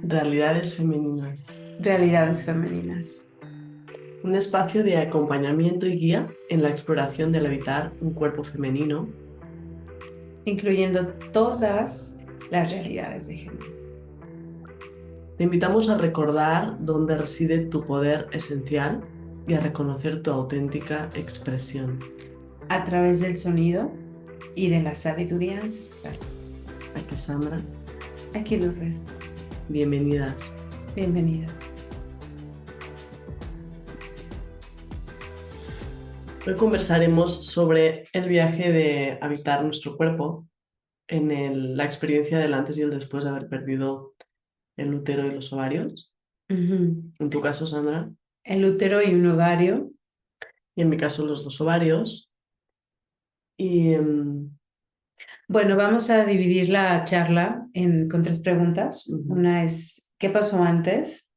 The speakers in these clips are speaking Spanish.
Realidades femeninas. Realidades femeninas, Un espacio de acompañamiento y guía en la exploración del habitar un cuerpo femenino. incluyendo todas las realidades de género, Te invitamos a recordar dónde reside tu poder esencial y a reconocer tu auténtica expresión. a través del sonido y de la sabiduría ancestral. Aquí Sandra, Aquí Lourdes, bienvenidas. bienvenidas. Hoy conversaremos sobre el viaje de habitar nuestro cuerpo en la experiencia del antes y el después de haber perdido el útero y los ovarios. Ujú. En tu caso, Sandra, El útero y un ovario. y en mi caso los dos ovarios. Y Bueno, vamos a dividir la charla con tres preguntas. ujú, Una es, ¿qué pasó antes?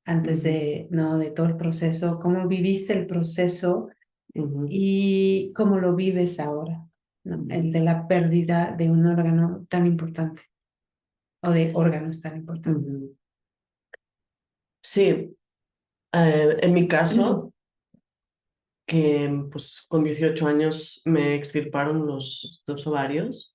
Antes ujú, de, no, de todo el proceso, ¿cómo viviste el proceso ujú, y cómo lo vives ahora? ¿No? ujú, El de la pérdida de un órgano tan importante o de órganos tan importantes. ujú. Sí, en mi caso, que pues con 18 años me extirparon los dos ovarios,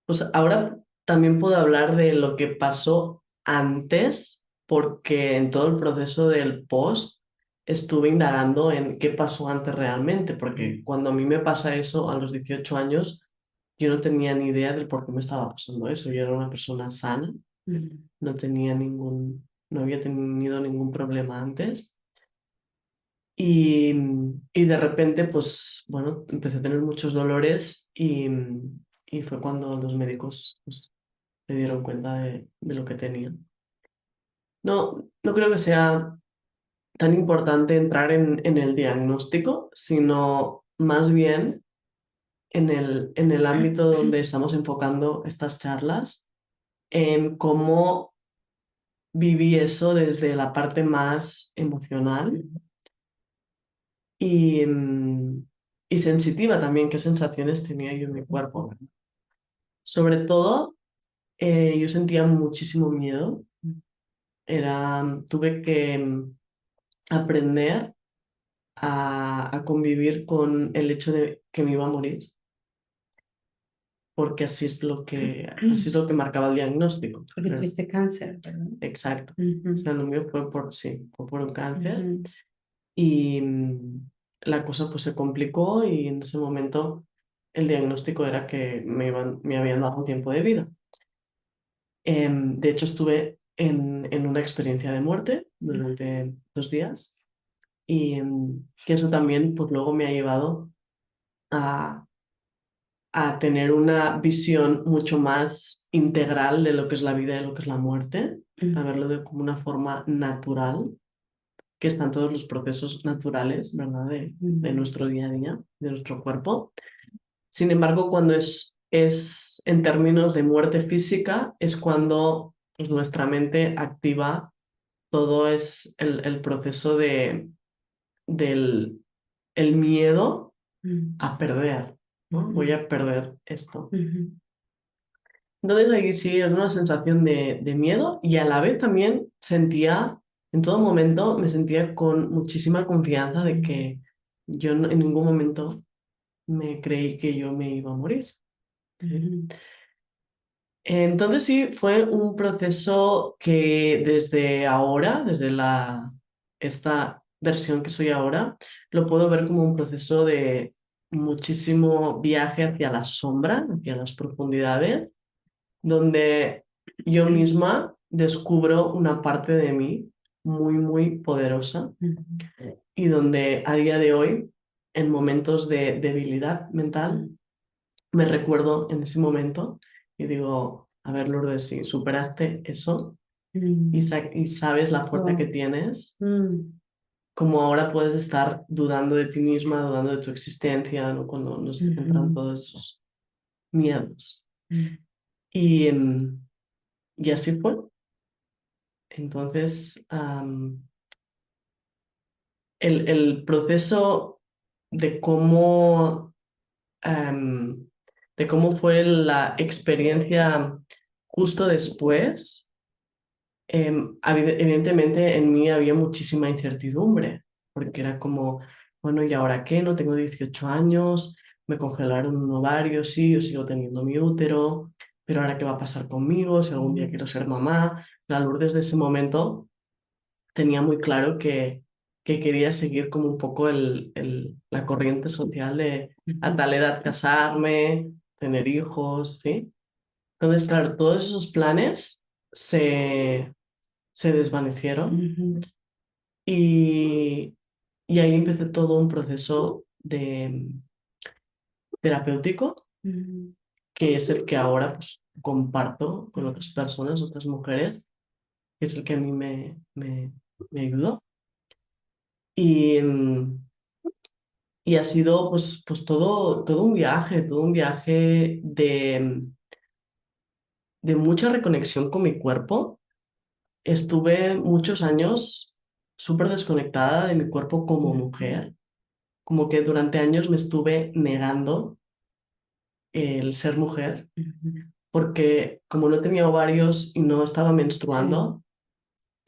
pues ahora también puedo hablar de lo que pasó antes, porque en todo el proceso del post estuve indagando en qué pasó antes realmente, porque cuando a mí me pasa eso a los 18 años, yo no tenía ni idea del por qué me estaba pasando eso. Yo era una persona sana, Mm. no tenía no había tenido ningún problema antes. Y, y de repente, pues bueno, empecé a tener muchos dolores y fue cuando los médicos pues, se dieron cuenta de lo que tenía. No creo que sea tan importante entrar en el diagnóstico, sino más bien en el ámbito donde estamos enfocando estas charlas, en cómo viví eso desde la parte más emocional y, y sensitiva también, qué sensaciones tenía yo en mi cuerpo, ¿verdad? Sobre todo, yo sentía muchísimo miedo. Tuve que aprender a convivir con el hecho de que me iba a morir, porque así es lo que marcaba el diagnóstico. Porque tuviste cáncer, ¿verdad? Exacto. O Ujú, sea, lo mío sí, fue por un cáncer. ujú, Y la cosa pues se complicó y en ese momento el diagnóstico era que me habían dado un tiempo de vida. De hecho, estuve en una experiencia de muerte durante 2 días y que eso también pues luego me ha llevado a, a tener una visión mucho más integral de lo que es la vida y lo que es la muerte, a ujú, verlo como una forma natural, que están todos los procesos naturales, ¿verdad? De ujú, nuestro día a día, de nuestro cuerpo. Sin embargo, cuando es en términos de muerte física, es cuando pues, nuestra mente activa todo es el proceso del el miedo a perder, ¿no? ujú, Voy a perder esto. ujú, Entonces aquí sí era una sensación de miedo y a la vez también sentía, en todo momento me sentía con muchísima confianza de que yo en ningún momento me creí que yo me iba a morir. ujú, Entonces sí, fue un proceso que desde ahora, esta versión que soy ahora, lo puedo ver como un proceso de muchísimo viaje hacia la sombra, hacia las profundidades, donde yo misma descubro una parte de mí muy, muy poderosa y donde a día de hoy, en momentos de debilidad mental, ujú, me recuerdo en ese momento y digo, a ver, Lourdes, si superaste eso ujú. y sabes la fuerza que Oh, tienes, mm, como ahora puedes estar dudando de ti misma, dudando de tu existencia, ¿no? Cuando nos entran ujú, todos esos miedos. mm, Y, y así fue. Entonces, el proceso de em, de cómo fue la experiencia justo después. evidentemente en mí había muchísima incertidumbre, porque era como, bueno, ¿y ahora qué? No tengo 18 años, me congelaron un ovario, sí, yo sigo teniendo mi útero, pero ahora qué va a pasar conmigo, si algún día quiero ser mamá. La Lourdes de ese momento tenía muy claro que quería seguir como un poco la corriente social de a tal edad casarme, tener hijos, ¿sí? Entonces, claro, todos esos planes se desvanecieron Ujú, y, y ahí empecé todo un proceso terapéutico, ujú, que es el que ahora pues, comparto con otras personas, otras mujeres, que es el que a mí me ayudó. Y, y ha sido pues todo un viaje de mucha reconexión con mi cuerpo. Estuve muchos años súper desconectada de mi cuerpo como mujer, como que durante años me estuve negando el ser mujer, ujú. porque como no tenía ovarios y no estaba Sí, menstruando,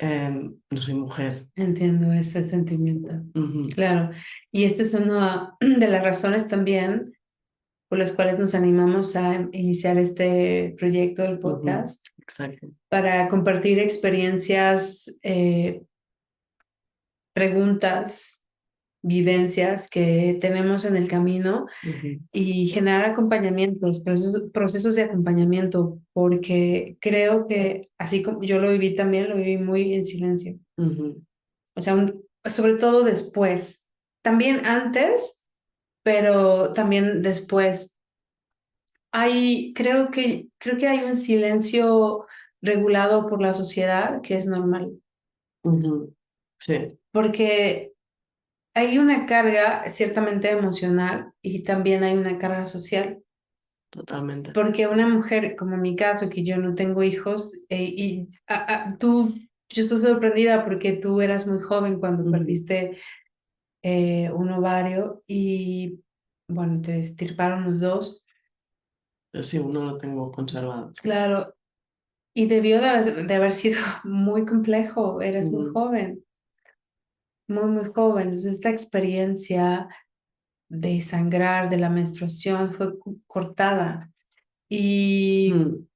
no soy mujer. entiendo ese sentimiento. Ujú, Claro. Y esta es una de las razones también por las cuales nos animamos a iniciar este proyecto del ujú, podcast exacto. para compartir experiencias, preguntas, vivencias que tenemos en el camino Ujú, y generar acompañamientos, procesos de acompañamiento, porque creo que así como yo lo viví también, lo viví muy en silencio. ujú, O sea, sobre todo después, también antes, pero también después. Creo que hay un silencio regulado por la sociedad que es normal, ujú. Sí, porque hay una carga ciertamente emocional y también hay una carga social, totalmente. porque una mujer, como en mi caso, que yo no tengo hijos, yo estoy sorprendida porque tú eras muy joven cuando Ujú. perdiste un ovario y, bueno, te estirparon los dos. Pero sí, uno lo tengo conservado, sí. Claro, y debió de haber sido muy complejo, eres muy Ujú, joven, muy, muy joven. Entonces, esta experiencia de sangrar, de la menstruación, fue cortada. Y ujú,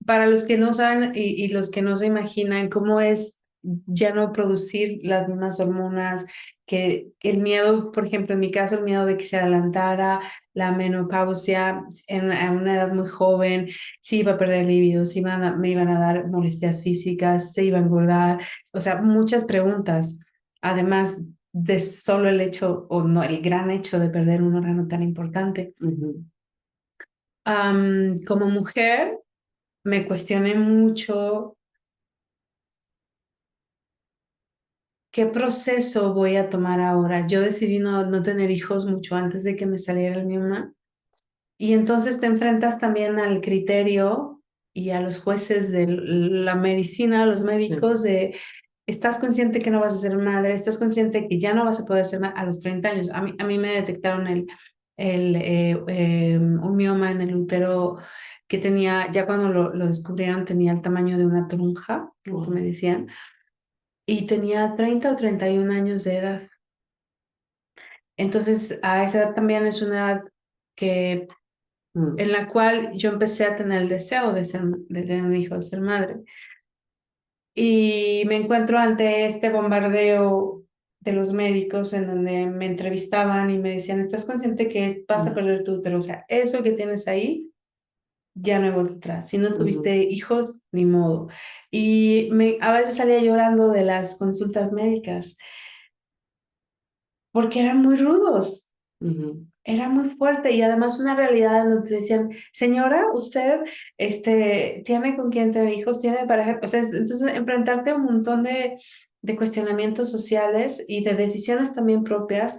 para los que no saben y los que no se imaginan cómo es ya no producir las mismas hormonas, que el miedo, por ejemplo, en mi caso, el miedo de que se adelantara la menopausia a una edad muy joven, si iba a perder el libido, si me iban a dar molestias físicas, se iba a engordar, o sea, muchas preguntas, además de solo el hecho, o no, el gran hecho de perder un órgano tan importante. ujú, Como mujer, me cuestioné mucho qué proceso voy a tomar ahora. Yo decidí no tener hijos mucho antes de que me saliera el mioma. Y entonces te enfrentas también al criterio y a los jueces de la medicina, a los sí. médicos, de estás consciente que no vas a ser madre, estás consciente que ya no vas a poder ser madre a los 30 años. A mí me detectaron un mioma en el útero que tenía, ya cuando lo descubrieron, tenía el tamaño de una toronja, lo que me Wow. decían, y tenía 30 o 31 años de edad. Entonces, a esa edad también es una edad que, Mm, en la cual yo empecé a tener el deseo de tener un hijo, de ser madre. Y me encuentro ante este bombardeo de los médicos en donde me entrevistaban y me decían, ¿estás consciente que vas a mm, perder tu útero? O sea, eso que tienes ahí, ya no hay vuelta atrás. Si no ujú, tuviste hijos, ni modo. Y a veces salía llorando de las consultas médicas porque eran muy rudos. ujú, Era muy fuerte y además una realidad en donde decían, señora, usted tiene con quién tener hijos, tiene pareja, o sea, entonces enfrentarte a un montón de cuestionamientos sociales y de decisiones también propias,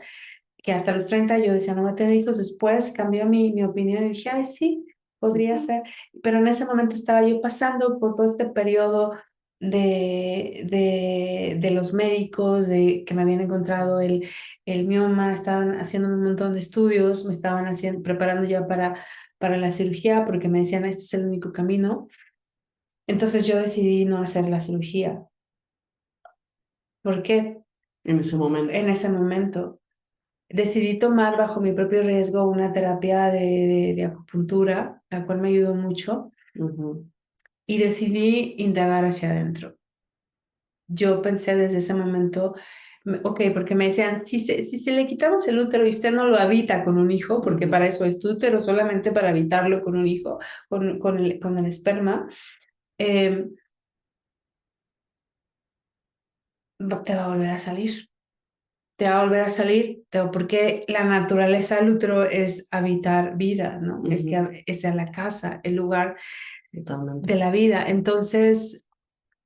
que hasta los 30 yo decía, no voy a tener hijos, después cambió mi opinión y dije, ay, sí, podría ujú, ser, pero en ese momento estaba yo pasando por todo este periodo de los médicos, de que me habían encontrado el mioma, estaban haciendo un montón de estudios, me estaban preparando ya para la cirugía porque me decían, este es el único camino. Entonces yo decidí no hacer la cirugía. ¿Por qué? en ese En momento. ese momento decidí tomar bajo mi propio riesgo una terapia de acupuntura, la cual me ayudó mucho, Ujú, y decidí indagar hacia adentro. Yo pensé desde ese momento, ok, porque me decían, si se le quitamos el útero y usted no lo habita con un hijo, porque ujú, para eso es tu útero, solamente para habitarlo con un hijo, con el esperma, eh, te va a volver a salir. Te va a volver a salir, porque la naturaleza del útero es habitar vida, ¿no? Es ujú, que es la casa, el lugar de totalmente. la vida. Entonces,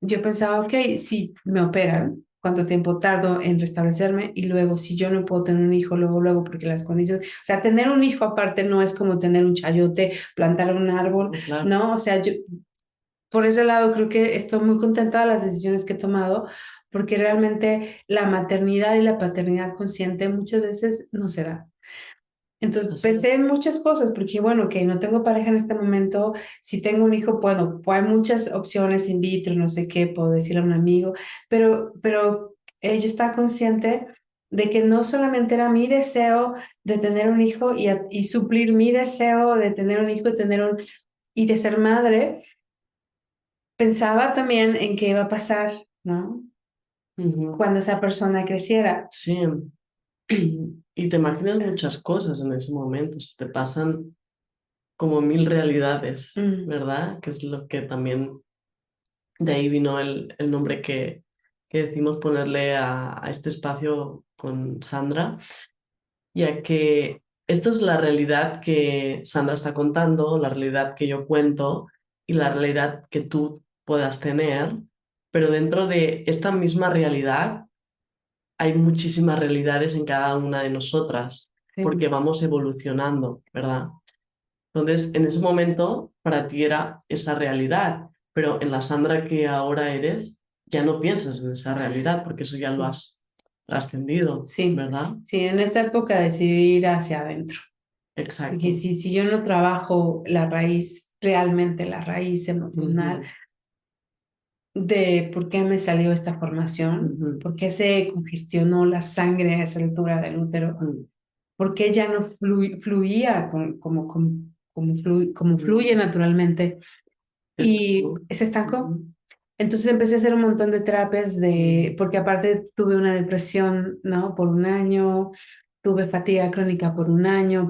yo pensaba, ok, si me operan, ¿cuánto tiempo tardo en restablecerme? Y luego, si yo no puedo tener un hijo, luego, porque las condiciones, o sea, tener un hijo aparte no es como tener un chayote, plantar un árbol, No, claro. ¿no? O sea, yo por ese lado creo que estoy muy contenta de las decisiones que he tomado, porque realmente la maternidad y la paternidad consciente muchas veces no se da. Entonces Así pensé es. en muchas cosas, porque bueno, que no tengo pareja en este momento, si tengo un hijo, bueno, pues hay muchas opciones in vitro, no sé qué, puedo decirle a un amigo, pero yo estaba consciente de que no solamente era mi deseo de tener un hijo y suplir mi deseo de tener un hijo y de ser madre, pensaba también en qué iba a pasar, ¿no? Ujú. Cuando esa persona creciera. Sí, y te imaginas muchas cosas en ese momento, se te pasan como mil realidades, Mm, ¿verdad? Que es lo que también de ahí vino el nombre que decimos ponerle a este espacio con Sandra, ya que esto es la realidad que Sandra está contando, la realidad que yo cuento y la realidad que tú puedas tener, pero dentro de esta misma realidad hay muchísimas realidades en cada una de nosotras, porque sí, vamos evolucionando, ¿verdad? Entonces, en ese momento, para ti era esa realidad, pero en la Sandra que ahora eres, ya no piensas en esa realidad, porque eso ya lo sí, has trascendido, sí, ¿verdad? sí, en esa época decidí ir hacia adentro. Porque Exacto. si yo no trabajo la raíz, realmente la raíz emocional Ujú, de por qué me salió esta formación, ujú, por qué se congestionó la sangre a esa altura del útero, ujú, por qué ya no fluía como ujú. fluye naturalmente Está y tú. se estancó. Ujú, Entonces empecé a hacer un montón de terapias ujú, porque aparte tuve una depresión, ¿no? Por un año, tuve fatiga crónica por un año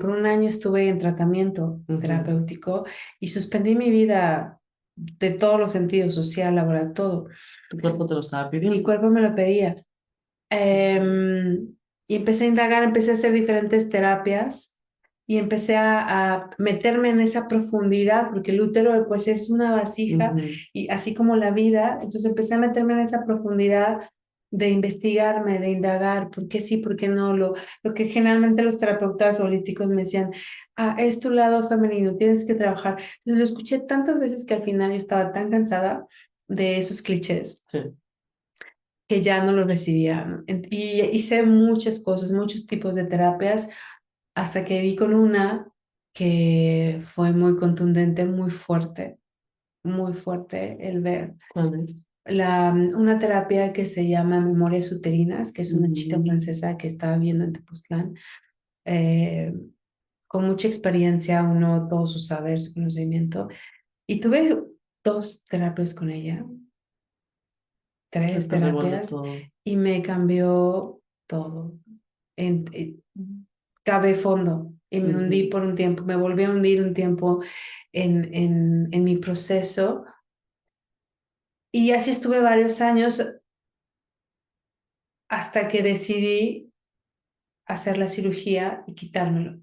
estuve en tratamiento ujú. terapéutico y suspendí mi vida de todos los sentidos, social, laboral, todo. Tu cuerpo te lo estaba Mi pidiendo. cuerpo me lo pedía. Y empecé a indagar, empecé a hacer diferentes terapias y empecé a meterme en esa profundidad, porque el útero pues es una vasija Ujú. y así como la vida, entonces empecé a meterme en esa profundidad de investigarme, de indagar, por qué sí, por qué no, lo que generalmente los terapeutas holísticos me decían, es tu lado femenino, tienes que trabajar. Entonces lo escuché tantas veces que al final yo estaba tan cansada de esos clichés Sí, que ya no lo recibía, ¿no? Y hice muchas cosas, muchos tipos de terapias, hasta que di con una que fue muy contundente, muy fuerte el ver ¿cuál es? una terapia que se llama Memorias Uterinas, que es una chica Ujú, francesa que estaba viviendo en Tepoztlán, eh, con mucha experiencia, uno, todo su saber, su conocimiento, y tuve dos terapias con ella, que tres te revuelve terapias, todo. y me cambió todo. Cavé fondo y me hundí Ujú. por un tiempo, me volví a hundir un tiempo en mi proceso y así estuve varios años hasta que decidí hacer la cirugía y quitármelo.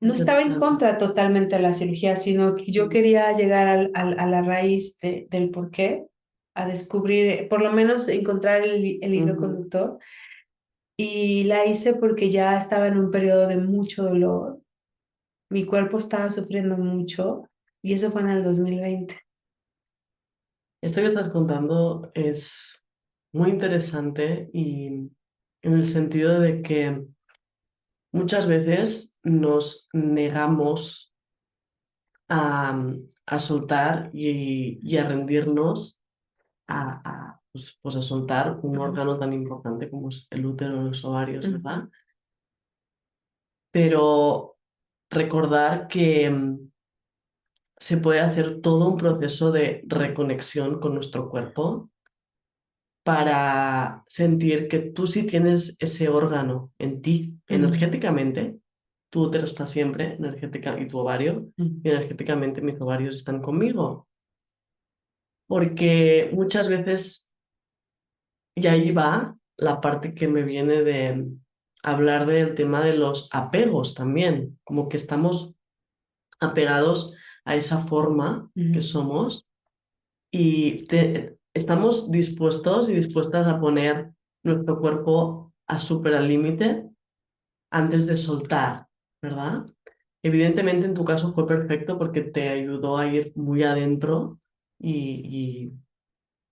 No estaba en Interesante. contra totalmente de la cirugía, sino que yo Ujú, quería llegar a la raíz del por qué, a descubrir, por lo menos encontrar el hilo ujú. conductor. Y la hice porque ya estaba en un periodo de mucho dolor. Mi cuerpo estaba sufriendo mucho y eso fue en el 2020. Esto que estás contando es muy interesante y en el sentido de que muchas veces nos negamos a soltar y a rendirnos pues a soltar un Ujú, órgano tan importante como es el útero o los ovarios, ujú, ¿verdad? Pero recordar que se puede hacer todo un proceso de reconexión con nuestro cuerpo para sentir que tú sí tienes ese órgano en ti ujú, energéticamente. Tu útero está siempre energética y tu ovario, ujú, y energéticamente mis ovarios están conmigo. Porque muchas veces, y ahí va la parte que me viene de hablar del tema de los apegos también, como que estamos apegados a esa forma que ujú, somos y estamos dispuestos y dispuestas a poner nuestro cuerpo a súper al límite antes de soltar, ¿verdad? Evidentemente en tu caso fue perfecto porque te ayudó a ir muy adentro y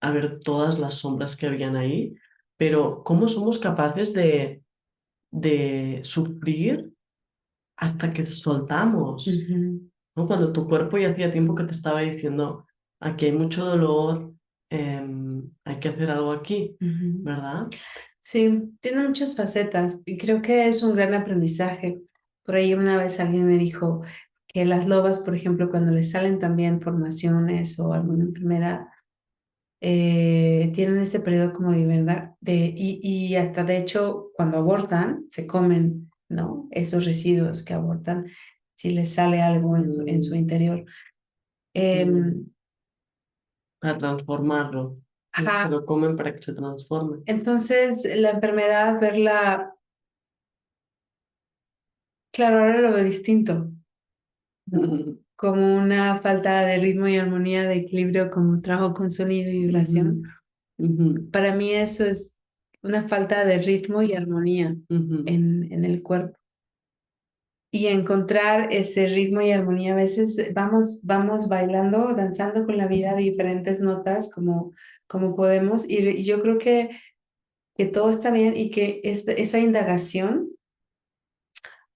a ver todas las sombras que habían ahí, pero ¿cómo somos capaces de sufrir hasta que soltamos? ujú, ¿No? Cuando tu cuerpo ya hacía tiempo que te estaba diciendo, aquí hay mucho dolor, hay que hacer algo aquí, ujú. ¿verdad? Sí, tiene muchas facetas y creo que es un gran aprendizaje. Por ahí una vez alguien me dijo que las lobas, por ejemplo, cuando les salen también formaciones o alguna enfermedad, tienen ese periodo como de verdad, y hasta de hecho cuando abortan se comen, ¿no? Esos residuos que abortan, si les sale algo en su Mm, interior. mm, Em, para transformarlo. Se ajá, lo comen para que se transforme. entonces la enfermedad, verla, claro, ahora lo veo distinto, como una falta de ritmo y armonía, de equilibrio, como trabajo con sonido y Ujú, vibración. ujú, Para mí eso es una falta de ritmo y armonía ujú, en el cuerpo. Y encontrar ese ritmo y armonía. A veces vamos bailando, danzando con la vida a diferentes notas como podemos. Y yo creo que todo está bien y que esa indagación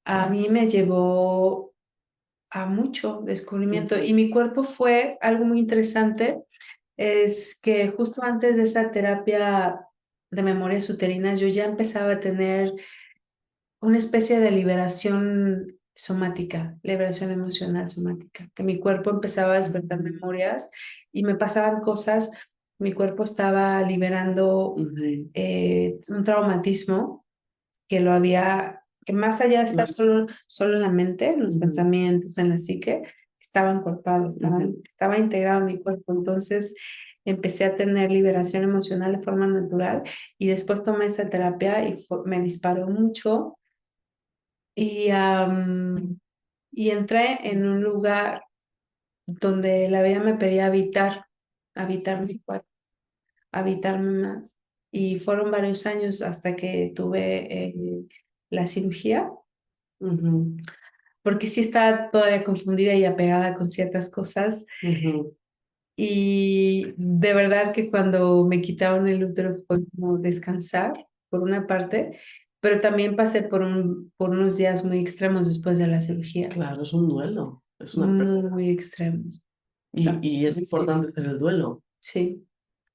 a mí me llevó a mucho descubrimiento. ujú, Y mi cuerpo fue algo muy interesante. Es que justo antes de esa terapia de memorias uterinas, yo ya empezaba a tener una especie de liberación somática, liberación emocional somática, que mi cuerpo empezaba a despertar memorias y me pasaban cosas, mi cuerpo estaba liberando ujú. un traumatismo que lo había, que más allá de estar Los- solo en la mente, en los ujú, pensamientos, en la psique, estaba encorpado, ujú, estaba integrado en mi cuerpo. Entonces empecé a tener liberación emocional de forma natural y después tomé esa terapia y me disparó mucho y, y entré en un lugar donde la vida me pedía habitar mi cuerpo, habitarme más. Y fueron varios años hasta que tuve la cirugía, ujú, porque sí estaba todavía confundida y apegada con ciertas cosas. ujú, Y de verdad que cuando me quitaron el útero fue como descansar, por una parte, pero también pasé por unos días muy extremos después de la cirugía, claro, es un duelo, es una muy, pérdida. muy extremos. Y es Sí, importante hacer el duelo. sí,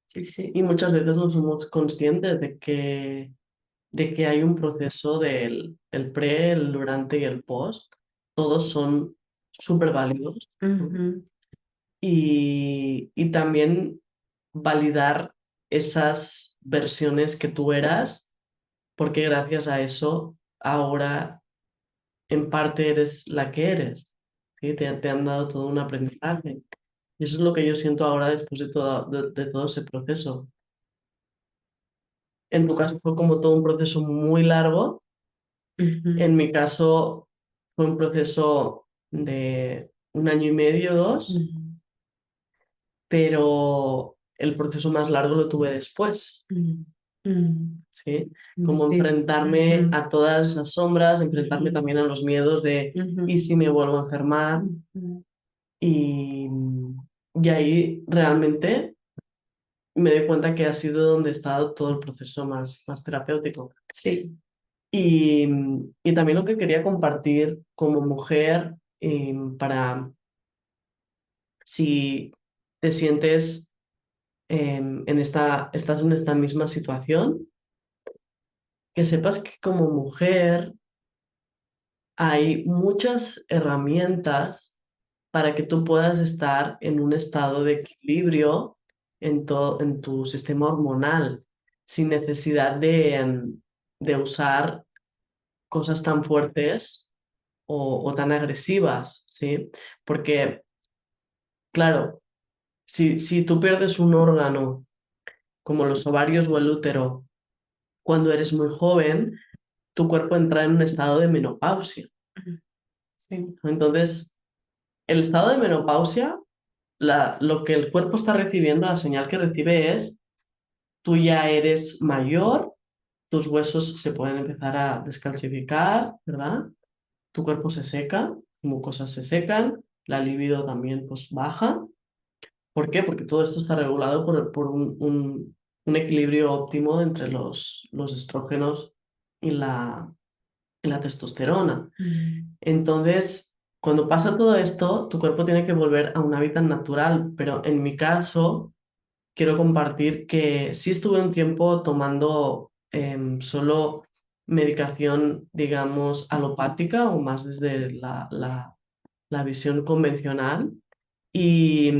sí, sí. Y muchas veces no somos conscientes de que hay un proceso del el pre, el durante y el post. Todos son súper válidos, ¿no? Ujú, Y también validar esas versiones que tú eras, porque gracias a eso ahora en parte eres la que eres. ¿Sí? Te han dado todo un aprendizaje. Y eso es lo que yo siento ahora después de todo ese proceso. En tu caso fue como todo un proceso muy largo. ujú, En mi caso fue un proceso de un año y medio, dos, ujú, pero el proceso más largo lo tuve después, ujú, ujú, ¿sí? Como sí, enfrentarme ujú, a todas las sombras, enfrentarme ujú, también a los miedos de, ¿y ujú, si me vuelvo a enfermar? ujú. Y, y ahí realmente me doy cuenta que ha sido donde ha estado todo el proceso más terapéutico. Sí. Y, y también lo que quería compartir como mujer para si te sientes estás en esta misma situación, que sepas que como mujer hay muchas herramientas para que tú puedas estar en un estado de equilibrio en tu sistema hormonal, sin necesidad de usar cosas tan fuertes o tan agresivas, ¿sí? Porque, claro, si tú pierdes un órgano como los ovarios o el útero cuando eres muy joven, tu cuerpo entra en un estado de menopausia. Sí. Entonces, el estado de menopausia, lo que el cuerpo está recibiendo, la señal que recibe es, tú ya eres mayor, tus huesos se pueden empezar a descalcificar, ¿verdad? Tu cuerpo se seca, mucosas se secan, la libido también pues baja. ¿Por qué? Porque todo esto está regulado por un equilibrio óptimo entre los estrógenos y la testosterona. Entonces, cuando pasa todo esto, tu cuerpo tiene que volver a un hábitat natural, pero en mi caso, quiero compartir que sí estuve un tiempo tomando solo medicación, digamos, alopática o más desde la visión convencional y,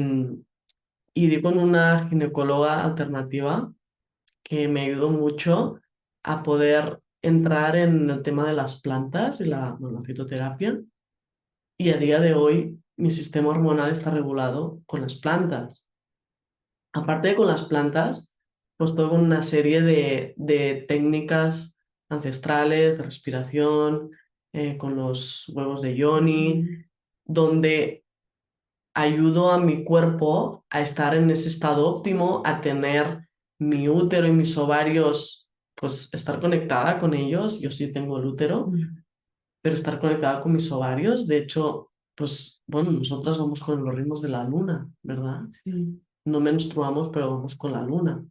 y di con una ginecóloga alternativa que me ayudó mucho a poder entrar en el tema de las plantas y bueno, la fitoterapia. Y a día de hoy mi sistema hormonal está regulado con las plantas. Aparte de con las plantas, pues todo con una serie de técnicas ancestrales, de respiración, con los huevos de Yoni, donde ayudo a mi cuerpo a estar en ese estado óptimo, a tener mi útero y mis ovarios, pues estar conectada con ellos. Yo sí tengo el útero, pero estar conectada con mis ovarios. De hecho, pues bueno, nosotras vamos con los ritmos de la luna, ¿verdad? Sí. No menstruamos, pero vamos con la luna.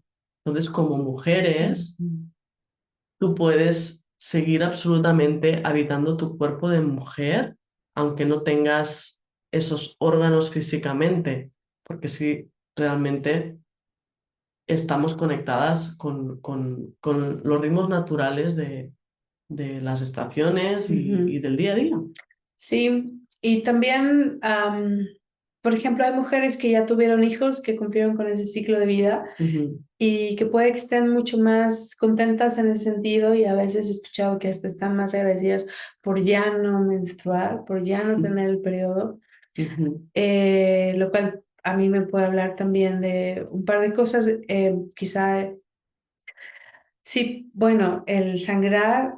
Entonces, como mujeres, tú puedes seguir absolutamente habitando tu cuerpo de mujer, aunque no tengas esos órganos físicamente, porque sí, realmente estamos conectadas con los ritmos naturales de las estaciones y del día a día. Sí, y también, por ejemplo, hay mujeres que ya tuvieron hijos, que cumplieron con ese ciclo de vida Ujú, y que puede que estén mucho más contentas en ese sentido y a veces he escuchado que hasta están más agradecidas por ya no menstruar, por ya no tener el periodo, ujú, lo cual a mí me puede hablar también de un par de cosas, quizá, sí, bueno, el sangrar.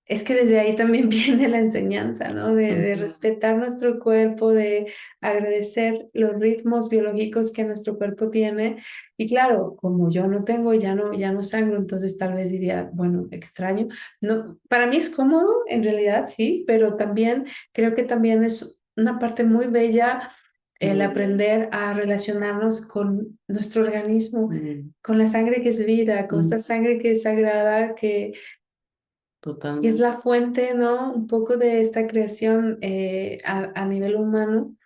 Es que desde ahí también viene la enseñanza, ¿no? De ujú, respetar nuestro cuerpo, de agradecer los ritmos biológicos que nuestro cuerpo tiene. Y claro, como yo no tengo, ya no sangro, entonces tal vez diría, bueno, extraño. No, para mí es cómodo, en realidad, sí, pero también creo que también es una parte muy bella el muy bien. aprender a relacionarnos con nuestro organismo, Mm, con la sangre que es vida, con esta mm, sangre que es sagrada, que es totalmente. la fuente, ¿no? Un poco de esta creación a nivel humano.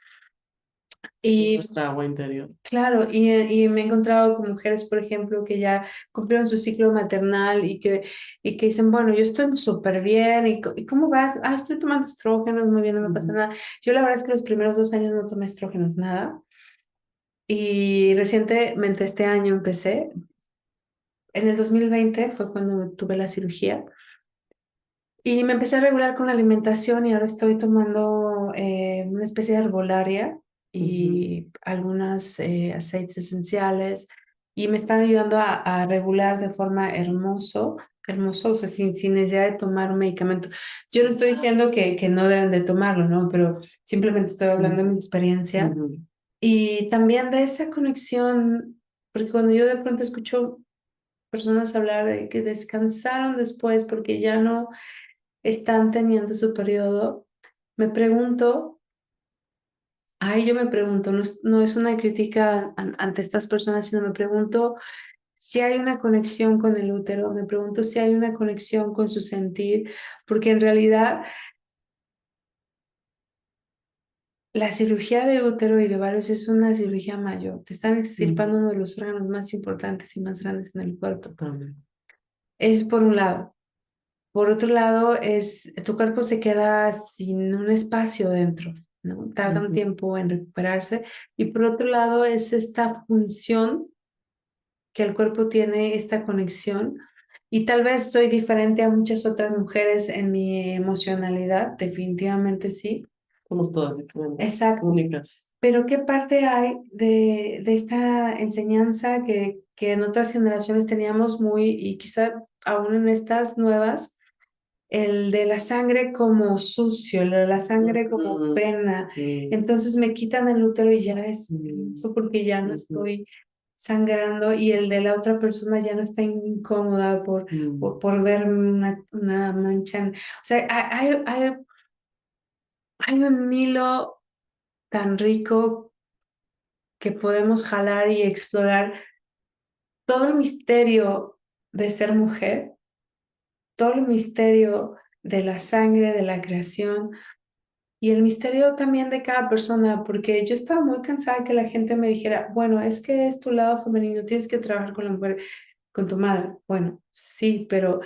Es Y nuestra agua interior. claro, y me he encontrado con mujeres, por ejemplo, que ya cumplieron su ciclo maternal y que dicen, bueno, yo estoy súper bien, ¿y cómo vas? Ah, estoy tomando estrógenos, muy bien, no me pasa Ujú, nada. Yo la verdad es que los primeros 2 años no tomé estrógenos, nada. Y recientemente este año empecé, en el 2020 fue cuando tuve la cirugía. Y me empecé a regular con la alimentación y ahora estoy tomando una especie de herbolaria ujú. y algunos aceites esenciales y me están ayudando a regular de forma hermoso, o sea, sin necesidad de tomar un medicamento. Yo no estoy diciendo que no deben de tomarlo, ¿no? Pero simplemente estoy hablando de mi experiencia Ujú, y también de esa conexión, porque cuando yo de pronto escucho personas hablar de que descansaron después porque ya no están teniendo su periodo, me pregunto, ay, yo me pregunto, no es una crítica ante estas personas, sino me pregunto si hay una conexión con el útero, me pregunto si hay una conexión con su sentir, porque en realidad la cirugía de útero y de ovarios es una cirugía mayor. Te están extirpando uno de los órganos más importantes y más grandes en el cuerpo. Totalmente. Es por un lado. Por otro lado, tu cuerpo se queda sin un espacio dentro, ¿no? Tarda un Ujú, tiempo en recuperarse. Y por otro lado, es esta función que el cuerpo tiene, esta conexión. Y tal vez soy diferente a muchas otras mujeres en mi emocionalidad, definitivamente sí. somos todas diferentes, Exacto. únicas. Pero ¿qué parte hay de esta enseñanza que en otras generaciones teníamos muy, y quizá aún en estas nuevas, el de la sangre como sucio, el de la sangre como Ujú, pena? sí, Entonces me quitan el útero y ya es mm, eso porque ya no ujú, estoy sangrando y el de la otra persona ya no está incómoda mm, por ver una mancha. O sea, hay un hilo tan rico que podemos jalar y explorar todo el misterio de ser mujer, todo el misterio de la sangre, de la creación y el misterio también de cada persona, porque yo estaba muy cansada que la gente me dijera, bueno, es que es tu lado femenino, tienes que trabajar con la mujer, con tu madre. Bueno, sí, pero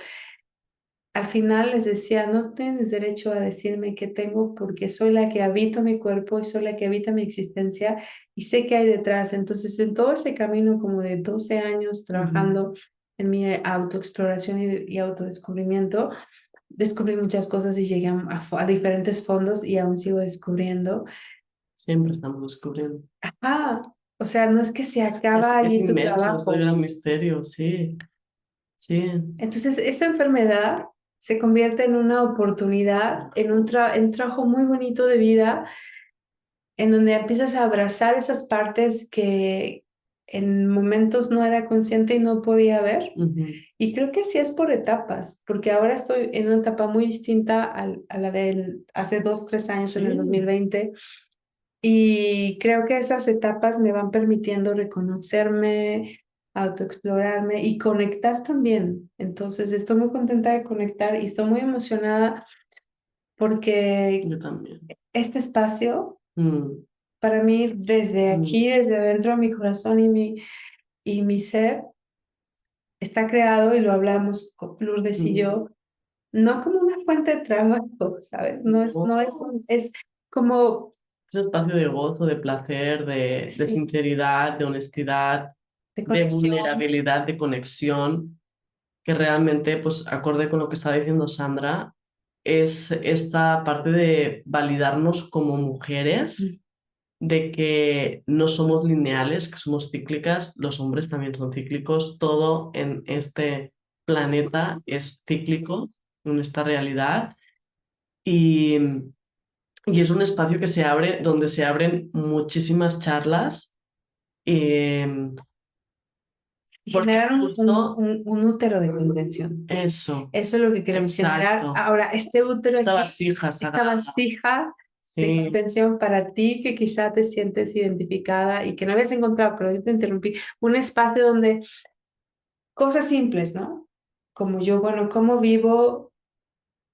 al final les decía, no tienes derecho a decirme qué tengo porque soy la que habito mi cuerpo y soy la que habita mi existencia y sé qué hay detrás. Entonces, en todo ese camino como de 12 años ujú. trabajando en mi autoexploración y autodescubrimiento, descubrí muchas cosas y llegué a diferentes fondos y aún sigo descubriendo. Siempre estamos descubriendo. Ajá, o sea, no es que se acaba Es ahí tu inmenso, es el trabajo. gran misterio, sí, sí. Entonces, esa enfermedad se convierte en una oportunidad, en un trabajo muy bonito de vida, en donde empiezas a abrazar esas partes que en momentos no era consciente y no podía ver. Ujú, Y creo que así es por etapas, porque ahora estoy en una etapa muy distinta a la de hace 2, 3 años, en el sí, 2020. Y creo que esas etapas me van permitiendo reconocerme, autoexplorarme y conectar también. Entonces, estoy muy contenta de conectar y estoy muy emocionada porque yo también. este espacio, Mm, para mí, desde mm, aquí, desde adentro de mi corazón y mi ser, está creado y lo hablamos con Lourdes y mm. yo, no como una fuente de trabajo, ¿sabes? No, Es como es un espacio de gozo, de placer, de sí, sinceridad, de honestidad, de de conexión. vulnerabilidad, de conexión, que realmente, pues, acorde con lo que está diciendo Sandra, es esta parte de validarnos como mujeres, de que no somos lineales, que somos cíclicas, los hombres también son cíclicos, todo en este planeta es cíclico, en esta realidad, y, y es un espacio que se abre, donde se abren muchísimas charlas, eh, Y porque generar justo un útero de contención. eso, Eso es lo que queremos generar. exacto, Ahora, este útero esta aquí, vasija esta sagrada, vasija de sí, contención para ti que quizá te sientes identificada y que no habías encontrado, pero yo te interrumpí, un espacio donde cosas simples, ¿no? Como yo, bueno, ¿cómo vivo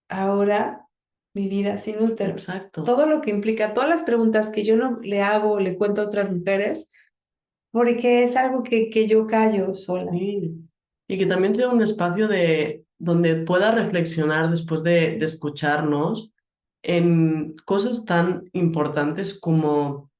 ahora mi vida sin útero? exacto. Todo lo que implica, todas las preguntas que yo no le hago o le cuento a otras mujeres, porque es algo que yo callo sola. Sí. Y que también sea un espacio de, donde pueda reflexionar después de escucharnos en cosas tan importantes como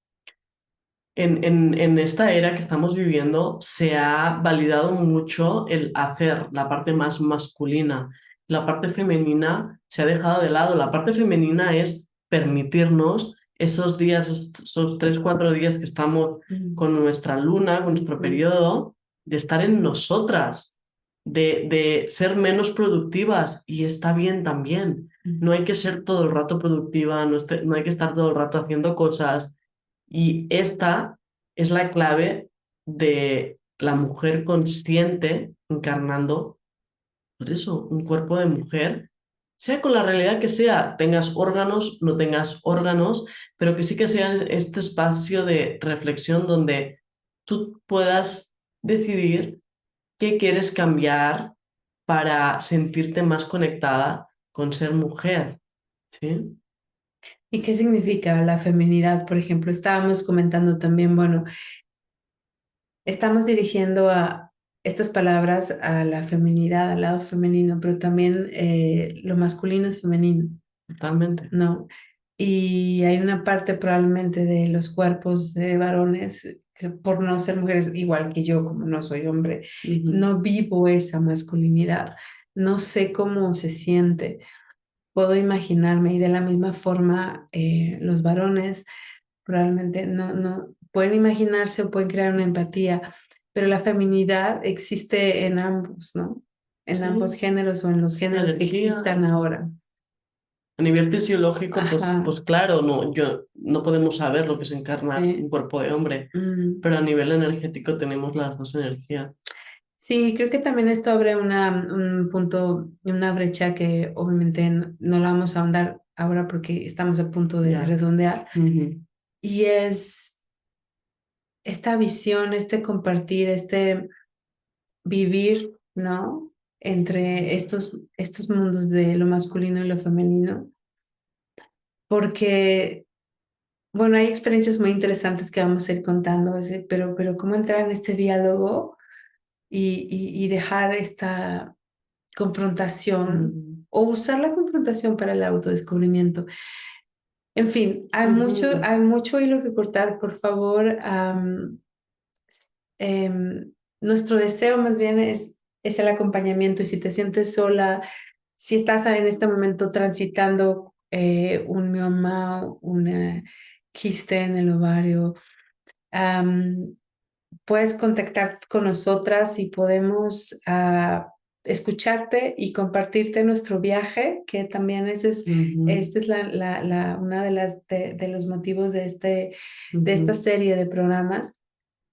en esta era que estamos viviendo se ha validado mucho el hacer, la parte más masculina. La parte femenina se ha dejado de lado. La parte femenina es permitirnos esos días, esos 3, 4 días que estamos Mm, con nuestra luna, con nuestro mm, periodo, de estar en nosotras, de ser menos productivas. Y está bien también. mm. No hay que ser todo el rato productiva, no hay que estar todo el rato haciendo cosas y esta es la clave de la mujer consciente encarnando, pues eso, un cuerpo de mujer, sea con la realidad que sea, tengas órganos, no tengas órganos, pero que sí que sea este espacio de reflexión donde tú puedas decidir qué quieres cambiar para sentirte más conectada con ser mujer, ¿sí? ¿Y qué significa la feminidad? Por ejemplo, estábamos comentando también, bueno, estamos dirigiendo a estas palabras a la feminidad, al lado femenino, pero también lo masculino es femenino, Totalmente. ¿no? Y hay una parte probablemente de los cuerpos de varones que por no ser mujeres, igual que yo, como no soy hombre, Ujú. no vivo esa masculinidad, no sé cómo se siente. Puedo imaginarme y de la misma forma los varones probablemente no pueden imaginarse o pueden crear una empatía, pero la feminidad existe en ambos, ¿no? En ambos Sí, géneros o en los la géneros que energía, existan ahora. a nivel fisiológico, Ajá, pues claro, no podemos saber lo que es encarnar un sí. cuerpo de hombre, Mm. pero a nivel energético tenemos las dos energías. Sí, creo que también esto abre un punto, una brecha que obviamente no la vamos a ahondar ahora porque estamos a punto de Ya. redondear, Ujú, y es esta visión, este compartir, este vivir, ¿no? Entre estos mundos de lo masculino y lo femenino, porque, bueno, hay experiencias muy interesantes que vamos a ir contando, pero cómo entrar en este diálogo y dejar esta confrontación ujú, o usar la confrontación para el autodescubrimiento. En fin, ujú, hay mucho hilo que cortar. Por favor, nuestro deseo más bien es el acompañamiento y si te sientes sola, si estás en este momento transitando un mioma, una quiste en el ovario, am, puedes contactar con nosotras y podemos escucharte y compartirte nuestro viaje, que también ujú, esta es una de los motivos de esta ujú, serie de programas,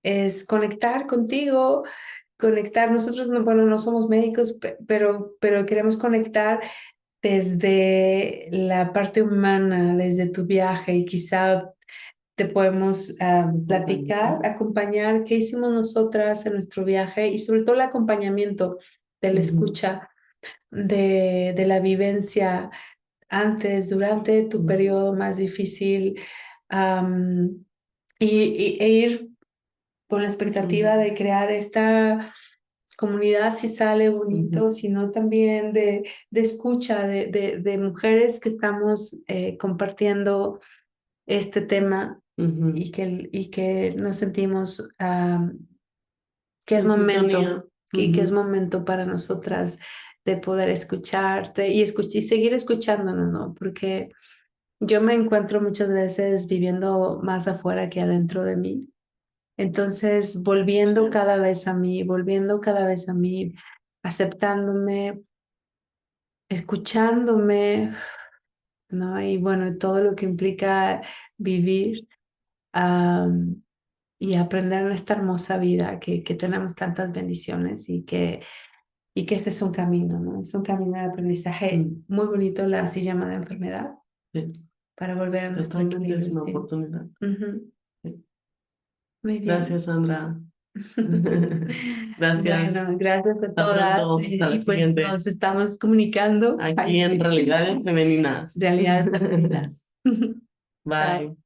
es conectar contigo, conectar. Nosotros no, bueno, no somos médicos, pero queremos conectar desde la parte humana, desde tu viaje y quizá te podemos platicar, totalmente. acompañar qué hicimos nosotras en nuestro viaje y sobre todo el acompañamiento de la Ujú, escucha, de la vivencia antes, durante tu ujú, periodo más difícil, am, e ir con la expectativa ujú, de crear esta comunidad si sale ujú, bonito, sino también de escucha de mujeres que estamos compartiendo este tema ujú. y que nos sentimos que es En sintonía. momento, que es Ujú, momento para nosotras de poder escucharte y seguir escuchándonos, ¿no? Porque yo me encuentro muchas veces viviendo más afuera que adentro de mí. Entonces, volviendo sí. cada vez a mí, volviendo cada vez a mí, aceptándome, escuchándome, ¿no? Y bueno, todo lo que implica vivir y aprender en esta hermosa vida que tenemos tantas bendiciones y que este es un camino, ¿no? Es un camino de aprendizaje Mm, muy bonito, la así llamada enfermedad, sí, para volver a nuestro totalmente es equilibrio, una sí. oportunidad. Ujú. Sí. Muy bien. Gracias, Sandra. Gracias. Bueno, gracias a Hasta todas pronto. Hasta la y pues siguiente. nos estamos comunicando. Aquí Ay, en sí. Realidades Femeninas. Realidades femeninas. Chao. Bye.